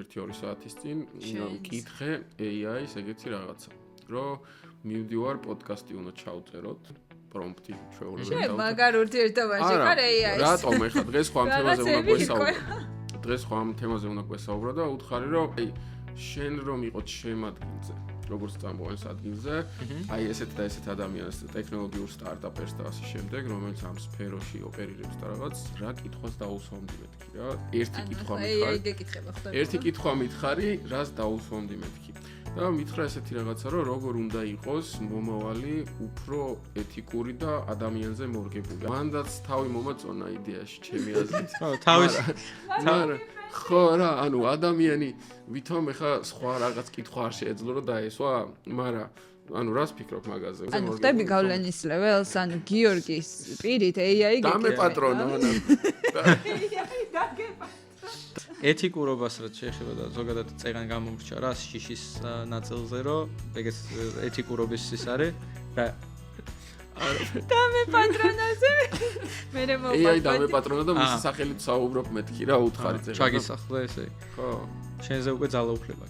1-2 საათის წინ მკითხე AI-ს ეგეთი რაღაცა, რომ მივდივარ პოდკასტი უნდა ჩავწეროთ, პრომპტი ჩვეულებრივ შენ მაგარ ურთიერთობაში ხარ AI-ს. რატომ ეხლა დღეს სხვა თემაზე უნდა გვესაუბრო. დღეს სხვა თემაზე უნდა გვესაუბრო და უთხარი რომ შენ რომ იყოთ შემადგენლზე, როგორც წამოვენს ადგილზე, აი ესეთ და ესეთ ადამიანს, ტექნოლოგიურ სტარტაპერს და ასე შემდეგ, რომელიც ამ სფეროში ოპერირებს და რაღაც, რა კითხვას დაუსვამდი მეთქი რა. ერთი კითხვა მითხარი, რას დაუსვამდი მეთქი. და მითხრა ესეთი რაღაცა, რომ როგორ უნდა იყოს მომავალი უფრო ეთიკური და ადამიანზე მორგებული. მანდაც თავი მომაწონა იდეაში, ჩემი აზრით. თავის ხო რა, ანუ ადამიანი ვითომ ეხა სხვა რაღაც კითხვა არ შეეძლო რომ დაესვა, მაგრამ ანუ რას ფიქრობ მაგაზე? ანუ ხდები გავლენის ლეველს, ანუ გიორგის პირით AI დამეპატრონა ანუ. ეთიკურობას რაც შეეხება და ზოგადად წეგან გამომრჩა რა შიშის ნაწილზე, რომ ეგეც ეთიკურობის ის არის და დამეპატრონაზე მე AI დამეპატრონა და მისი სახელით საუბრობ მეთქი რა უთხარი წეგან. ჩაგისახლე ესე. ხო. შენზე უკვე ძალაუფლება.